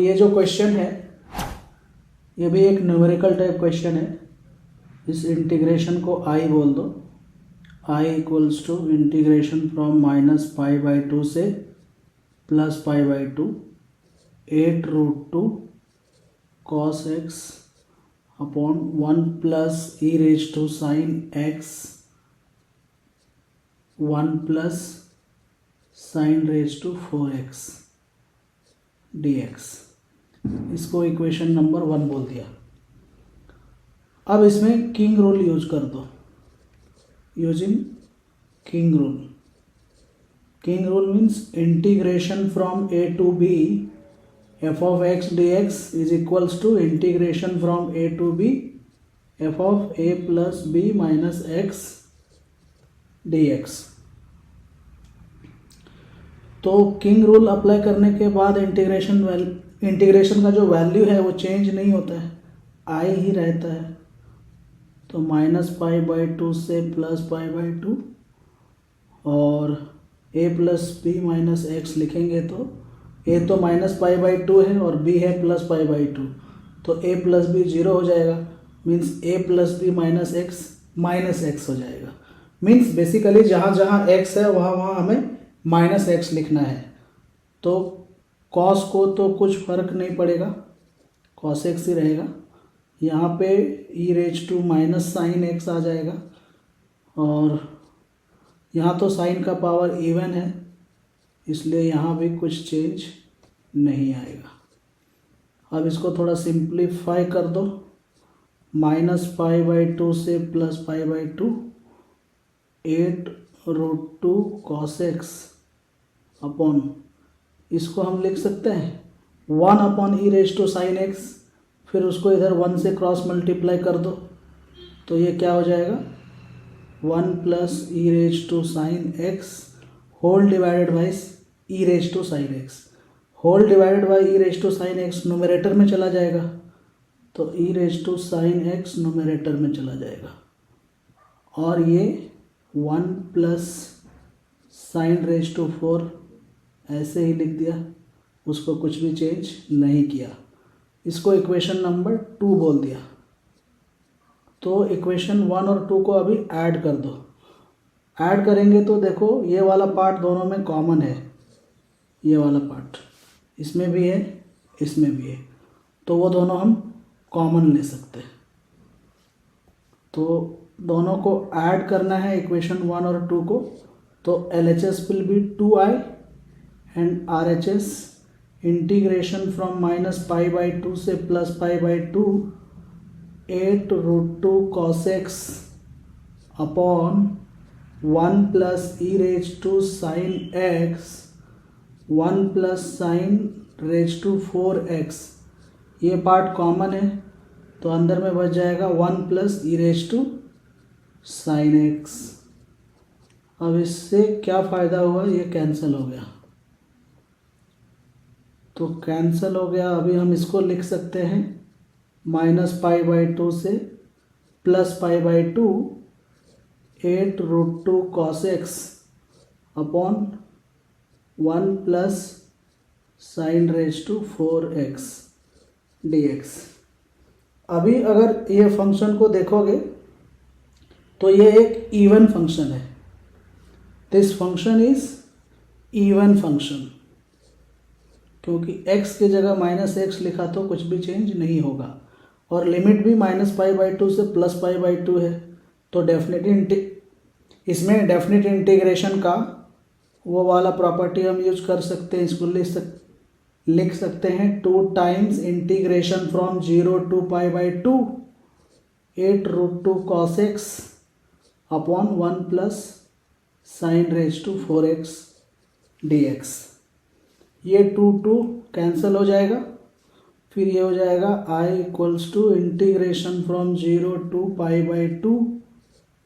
ये जो क्वेश्चन है ये भी एक न्यूमेरिकल टाइप क्वेश्चन है। इस इंटीग्रेशन को आई बोल दो। I equals to integration from -π/2 से +π/2 8√2 cos x upon 1 plus e raise to sine x 1 plus sine raise to 4x dx। इसको इक्वेशन नंबर 1 बोल दिया। अब इसमें किंग रूल यूज कर दो। Using king rule. King rule means integration from a to b f of x dx is equals to integration from a to b f of a plus b minus x dx। तो king rule apply करने के बाद integration का जो value है वो change नहीं होता है, आई ही रहता है। तो -π/2 से +π/2 और a plus b minus x लिखेंगे तो a तो -π/2 है और b है +π/2, तो a प्लस बी 0 हो जाएगा। Means a plus b minus x हो जाएगा। मीन्स बेसिकली जहाँ जहाँ x है वहाँ वहाँ हमें -x लिखना है। तो cos को तो कुछ फर्क नहीं पड़ेगा, cos x ही रहेगा। यहाँ पे e raise to minus sine x आ जाएगा और यहाँ तो साइन का पावर इवन है, इसलिए यहाँ भी कुछ चेंज नहीं आएगा। अब इसको थोड़ा सिंप्लीफाई कर दो। -π/2 से +π/2 8√2 cos x अपॉन, इसको हम लिख सकते हैं 1 upon e raise to sine x, फिर उसको इधर 1 से क्रॉस मल्टीप्लाई कर दो तो ये क्या हो जाएगा 1 plus e raise to sine x whole divided by e raise to sine x. Whole divided by e raise to sine x numerator में चला जाएगा, तो e raise to sine x numerator में चला जाएगा और ये 1 प्लस साइन रेज टू 4 ऐसे ही लिख दिया, उसको कुछ भी चेंज नहीं किया। इसको इक्वेशन नंबर 2 बोल दिया। तो इक्वेशन 1 और 2 को अभी ऐड कर दो। ऐड करेंगे तो देखो ये वाला पार्ट दोनों में कॉमन है, ये वाला पार्ट इसमें भी है इसमें भी है, तो वो दोनों हम कॉमन ले सकते हैं। तो दोनों को ऐड करना है इक्वेशन 1 और 2 को, तो LHS will be 2i and RHS integration from -π/2 से +π/2 8√2 cos x upon 1 plus e raise to sine x 1 plus sine raise to 4x। ये पार्ट कॉमन है तो अंदर में बच जाएगा 1 plus e raise to sine x। अब इससे क्या फ़ायदा हुआ, ये कैंसिल हो गया। तो कैंसिल हो गया। अभी हम इसको लिख सकते हैं -π/2 से +π/2 8√2 cos x upon 1 plus sine raise to 4x dx। अभी अगर ये फंक्शन को देखोगे तो ये एक इवन फंक्शन है। This function is even function, क्योंकि x की जगह -x लिखा तो कुछ भी चेंज नहीं होगा और लिमिट भी -π/2 से +π/2 है। तो इसमें डेफिनेट इंटीग्रेशन का वो वाला प्रॉपर्टी हम यूज कर सकते हैं। इसको लिख सकते हैं 2 times integration from 0 to π/2 8√2 cos x upon 1 plus sine raise to 4x dx। ये 2 कैंसिल हो जाएगा, फिर ये हो जाएगा i equals to integration from 0 to π/2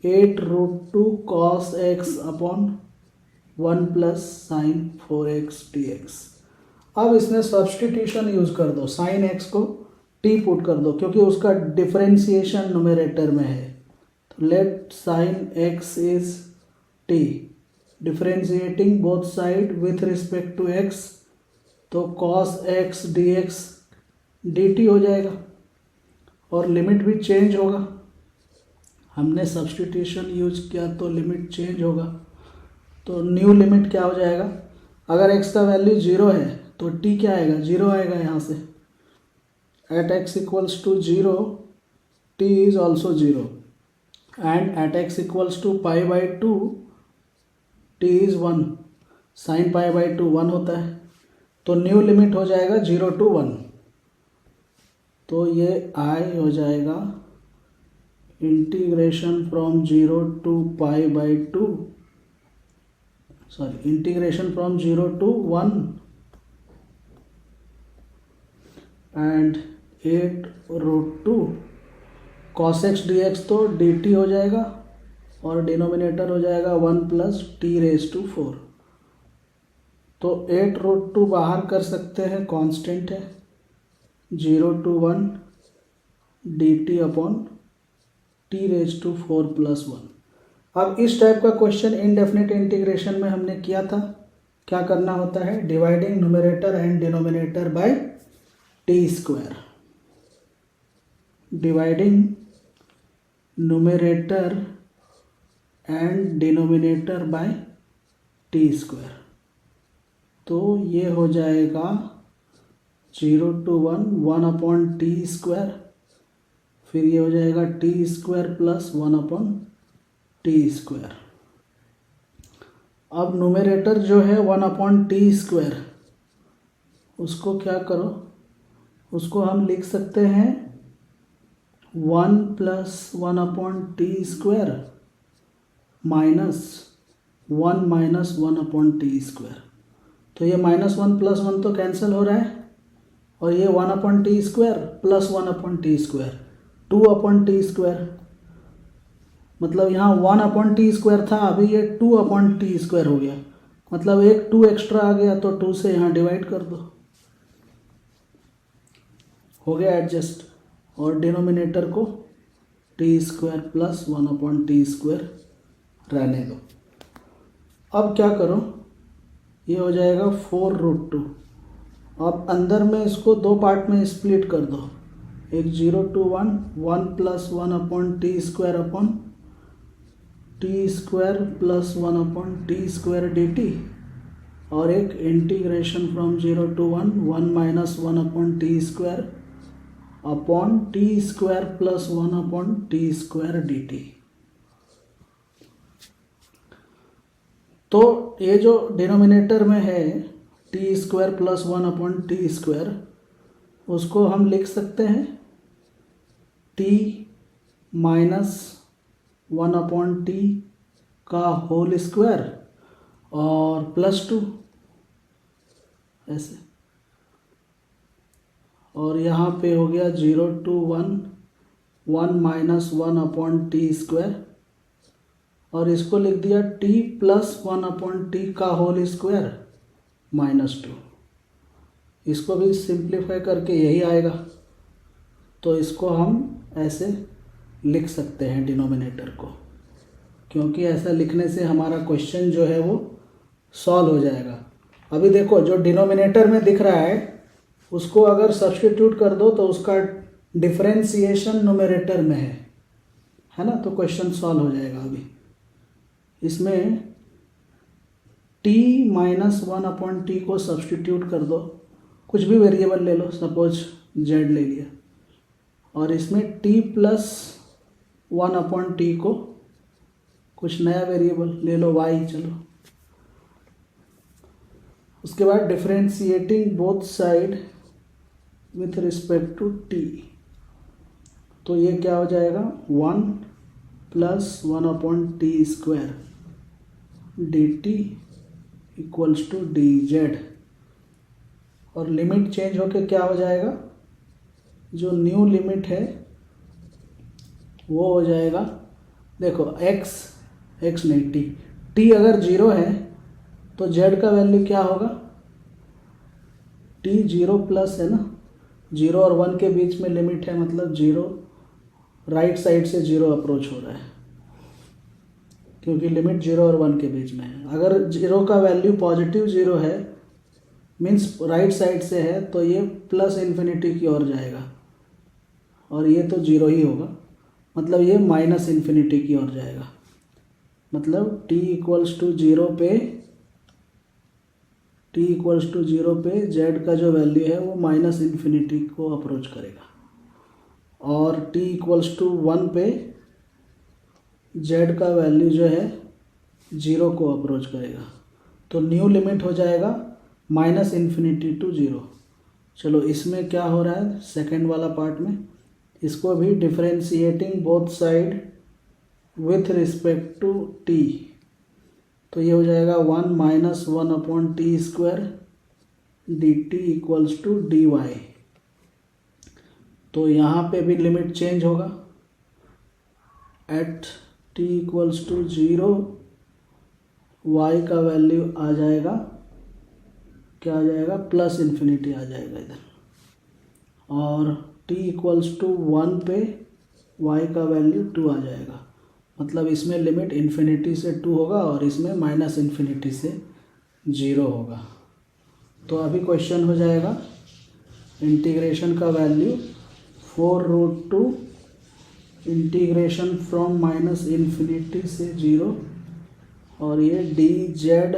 8√2 cos x upon 1 plus sine 4x dx। अब इसमें सब्सटीट्यूशन यूज कर दो, साइन x को t पुट कर दो क्योंकि उसका डिफरेंशिएशन न्यूमरेटर में है। तो let sine x is t, differentiating both side with respect to x तो cos x dx dt हो जाएगा और लिमिट भी चेंज होगा। हमने सब्स्टिट्यूशन यूज किया तो लिमिट चेंज होगा। तो न्यू लिमिट क्या हो जाएगा, अगर x का वैल्यू 0 है तो t क्या आएगा, 0 आएगा यहाँ से। At x equals to 0 t is also 0 and at x equals to pi by 2 t is 1, sine pi by 2 1 होता है। तो न्यू लिमिट हो जाएगा 0 to 1। तो ये i हो जाएगा integration from 0 to pi by 2, sorry integration from 0 to 1 and 8√2 cos x dx तो dt हो जाएगा और डिनोमिनेटर हो जाएगा 1 + t⁴। तो 8√2 बाहर कर सकते हैं, कांस्टेंट है, 0 to 1 dt अपॉन t⁴ + 1। अब इस टाइप का क्वेश्चन इनडेफिनिट इंटीग्रेशन में हमने किया था। क्या करना होता है, dividing numerator and denominator by t²। Dividing numerator and denominator by t²। तो ये हो जाएगा 0 to 1 1/t², फिर ये हो जाएगा t² + 1/t²। अब न्यूमरेटर जो है 1/t², उसको क्या करो, उसको हम लिख सकते हैं 1 + 1/t² माइनस 1 - 1/t²। तो ये -1 + 1 तो कैंसिल हो रहा है और ये 1/t² + 1/t², 2/t²। मतलब यहाँ 1/t² था, अभी ये 2/t² हो गया, मतलब एक 2 एक्स्ट्रा आ गया तो 2 से यहाँ डिवाइड कर दो, हो गया एडजस्ट। और डिनोमिनेटर को t² + 1/t² रहने दो। अब क्या करो, ये हो जाएगा 4√2। अब अंदर में इसको दो पार्ट में स्प्लिट कर दो, एक 0 to 1 1 + 1/t² upon t² + 1/t² dt, और एक integration from 0 to 1 1 - 1/t² upon t² + 1/t² dt। तो ये जो डिनोमिनेटर में है t² + 1/t², उसको हम लिख सकते हैं t - 1/t का होल स्क्वायर और +2 ऐसे, और यहाँ पे हो गया 0 to 1 1 - 1/t², और इसको लिख दिया t + 1/t का होल स्क्वायर -2। इसको भी सिंप्लीफाई करके यही आएगा, तो इसको हम ऐसे लिख सकते हैं डिनोमिनेटर को, क्योंकि ऐसा लिखने से हमारा क्वेश्चन जो है वो सॉल्व हो जाएगा। अभी देखो जो डिनोमिनेटर में दिख रहा है उसको अगर सब्स्टिट्यूट कर दो तो उसका डिफरेंशिएशन न्यूमरेटर में है ना, तो क्वेश्चन सॉल्व हो जाएगा। अभी इसमें t - 1/t को सब्स्टिट्यूट कर दो, कुछ भी वेरिएबल ले लो, सपोज z ले लिया, और इसमें t + 1/t को कुछ नया वेरिएबल ले लो, y, चलो। उसके बाद differentiating both side with respect to t, तो ये क्या हो जाएगा 1 + 1/t² dt = dz, और लिमिट चेंज होके क्या हो जाएगा, जो न्यू लिमिट है वो हो जाएगा, देखो x नहीं t अगर 0 है तो z का वैल्यू क्या होगा, t 0+ है ना, 0 और 1 के बीच में लिमिट है, मतलब 0 राइट साइड से 0 अप्रोच हो रहा है, क्योंकि लिमिट 0 और 1 के बीच में है। अगर 0 का वैल्यू पॉजिटिव 0 है मीन्स राइट साइड से है तो ये प्लस इन्फिनिटी की ओर जाएगा और ये तो जीरो ही होगा, मतलब ये माइनस इन्फिनिटी की ओर जाएगा। मतलब t इक्वल्स टू जीरो पे z का जो वैल्यू है वो माइनस इन्फिनिटी को अप्रोच करेगा और t इक्वल्स टू 1 पे z का वैल्यू जो है जीरो को अप्रोच करेगा। तो न्यू लिमिट हो जाएगा माइनस इन्फिनिटी टू जीरो। चलो इसमें क्या हो रहा है सेकेंड वाला पार्ट में, इसको भी differentiating both side with respect to t, तो ये हो जाएगा 1 minus 1 upon t square d t equals to d y. तो यहाँ पे भी लिमिट चेंज होगा, at t equals to zero y का वैल्यू आ जाएगा, क्या आ जाएगा, प्लस इन्फिनिटी आ जाएगा इधर, और t इक्वल्स टू 1 पे y का वैल्यू 2 आ जाएगा। मतलब इसमें लिमिट इन्फिनिटी से 2 होगा और इसमें माइनस इन्फिनिटी से 0 होगा। तो अभी क्वेश्चन हो जाएगा इंटीग्रेशन का value 4√2 integration from minus infinity से 0 और ये डी जेड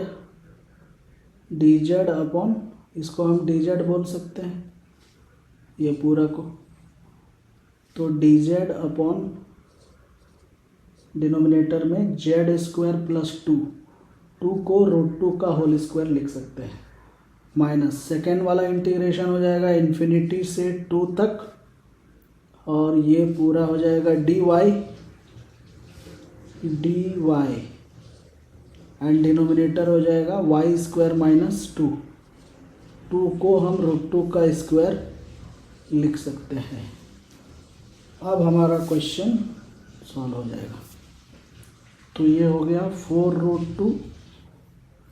अपॉन, इसको हम डी जेड बोल सकते हैं ये पूरा को, तो डी जेड अपॉन डिनोमिनेटर में जेड स्क्वायर प्लस 2 को √2 का होल स्क्वायर लिख सकते हैं, माइनस सेकेंड वाला इंटीग्रेशन हो जाएगा इन्फिनिटी से 2 तक और ये पूरा हो जाएगा डी वाई एंड डिनोमिनेटर हो जाएगा वाई स्क्वायर माइनस 2 को हम √2 का स्क्वायर लिख सकते हैं। अब हमारा क्वेश्चन सॉल्व हो जाएगा। तो ये हो गया 4√2।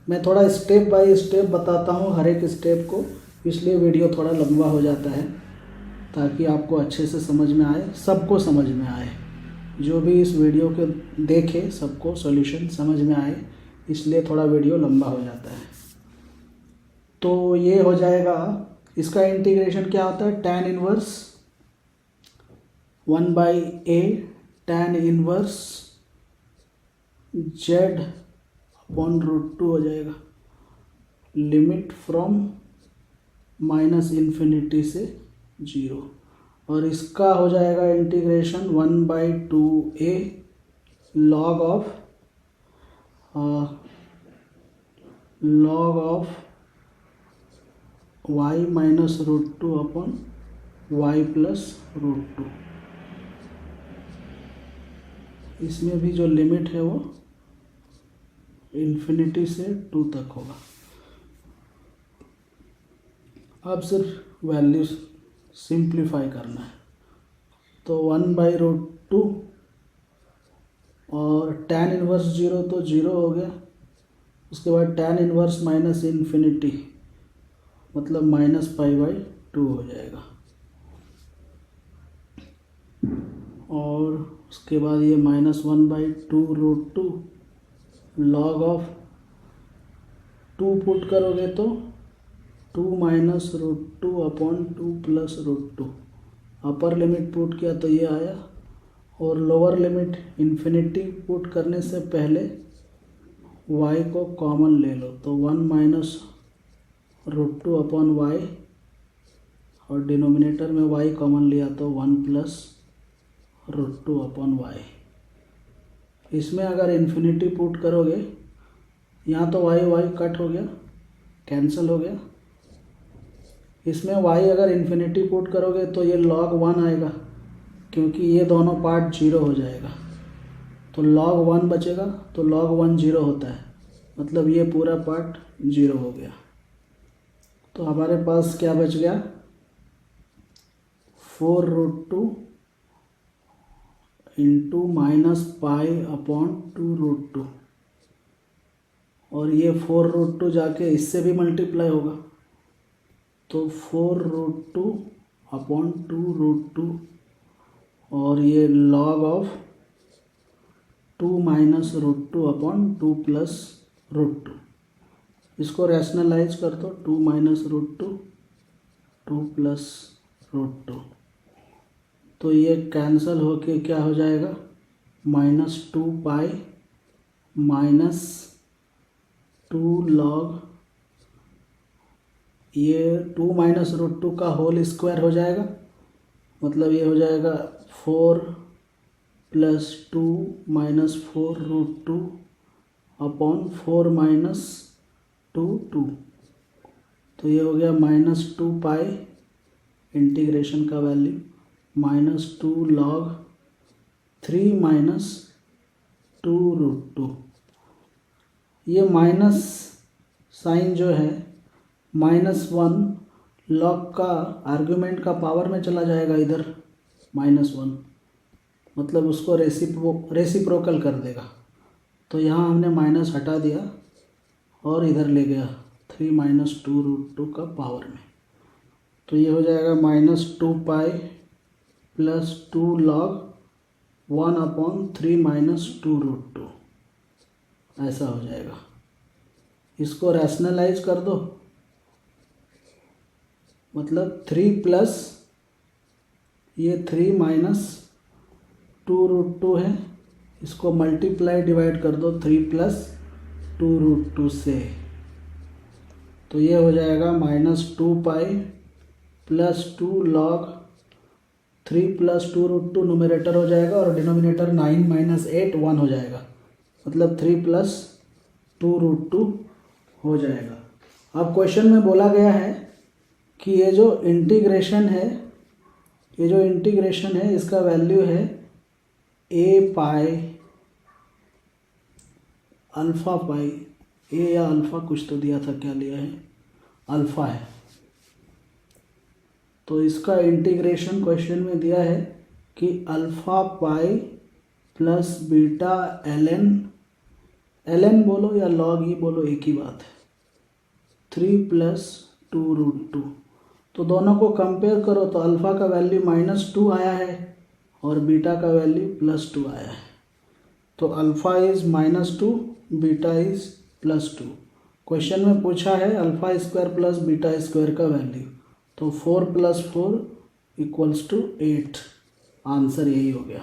मैं थोड़ा स्टेप बाय स्टेप बताता हूँ हर एक स्टेप को, इसलिए वीडियो थोड़ा लंबा हो जाता है ताकि आपको अच्छे से समझ में आए, सबको समझ में आए, जो भी इस वीडियो को देखे सबको सॉल्यूशन समझ में आए, इसलिए थोड़ा वीडियो लंबा हो जाता है। तो ये हो जाएगा, इसका इंटीग्रेशन क्या होता है, tan inverse 1/a tan inverse z upon √2 हो जाएगा, लिमिट फ्रॉम माइनस इन्फिनिटी से 0, और इसका हो जाएगा integration 1/2a log of y minus √2 upon y plus √2। इसमें भी जो लिमिट है वो इन्फिनिटी से 2 तक होगा। अब सिर्फ वैल्यू सिंप्लीफाई करना है, तो 1/√2 और tan इनवर्स 0 तो 0 हो गया, उसके बाद tan इनवर्स माइनस इन्फिनिटी मतलब -π/2 हो जाएगा, और उसके बाद ये -1/2√2 log ऑफ 2 पुट करोगे तो 2 minus √2 upon 2 plus √2, upper limit put किया तो ये आया, और लोअर लिमिट इन्फिनिटी पुट करने से पहले y को कॉमन ले लो, तो 1 माइनस √2 अपॉन y, और डिनोमिनेटर में y कॉमन लिया तो 1 प्लस √2 अपॉन y। इसमें अगर इन्फिनिटी पुट करोगे, यहाँ तो y कट हो गया, कैंसिल हो गया, इसमें y अगर इन्फिनिटी पुट करोगे तो ये log 1 आएगा, क्योंकि ये दोनों पार्ट 0 हो जाएगा, तो log 1 बचेगा, तो log 1 0 होता है, मतलब ये पूरा पार्ट 0 हो गया। तो हमारे पास क्या बच गया, 4√2 इंटू -π/2√2, और ये 4√2 जाके इससे भी मल्टीप्लाई होगा, तो 4√2 अपॉन 2√2, और ये log of 2 minus √2 upon 2 plus √2, इसको रैशनलाइज कर दो, 2 माइनस रूट 2, 2 प्लस रूट 2, तो ये कैंसिल होके क्या हो जाएगा, -2 पाई माइनस 2 लॉग, ये 2 माइनस रूट 2 का होल स्क्वायर हो जाएगा, मतलब ये हो जाएगा 4 plus 2 minus 4 root 2 upon 4 minus 2 2, तो ये हो गया -2 पाई इंटीग्रेशन का वैल्यू -2 लॉग 3 माइनस 2 रूट 2। ये माइनस साइन जो है -1 लॉग का आर्ग्यूमेंट का पावर में चला जाएगा इधर, -1 मतलब उसको रेसिप्रोकल कर देगा, तो यहाँ हमने माइनस हटा दिया और इधर ले गया 3 माइनस 2 रूट 2 का पावर में, तो ये हो जाएगा -2 pi plus 2 log 1 upon 3 minus 2 root 2, ऐसा हो जाएगा। इसको रैशनलाइज कर दो, मतलब 3 प्लस ये 3 माइनस 2 रूट 2 है, इसको मल्टीप्लाई डिवाइड कर दो 3 प्लस 2 रूट 2 से, तो ये हो जाएगा -2 pi plus 2 log 3 plus 2 root 2 numerator हो जाएगा और डिनोमिनेटर 9 माइनस 8 1 हो जाएगा, मतलब 3 प्लस 2 रूट 2 हो जाएगा। अब क्वेश्चन में बोला गया है कि ये जो इंटीग्रेशन है इसका वैल्यू है a पाई अल्फ़ा पाई, ए या अल्फ़ा कुछ तो दिया था, क्या लिया है, अल्फ़ा है, तो इसका इंटीग्रेशन क्वेश्चन में दिया है कि alpha pi plus beta ln बोलो या log e बोलो एक ही बात है, 3 प्लस 2 रूट 2, तो दोनों को कंपेयर करो तो अल्फ़ा का वैल्यू -2 आया है और बीटा का वैल्यू +2 आया है, तो alpha is -2, beta is +2। Question में पूछा है alpha square plus beta square का वैल्यू, तो 4 + 4 = 8, आंसर यही हो गया।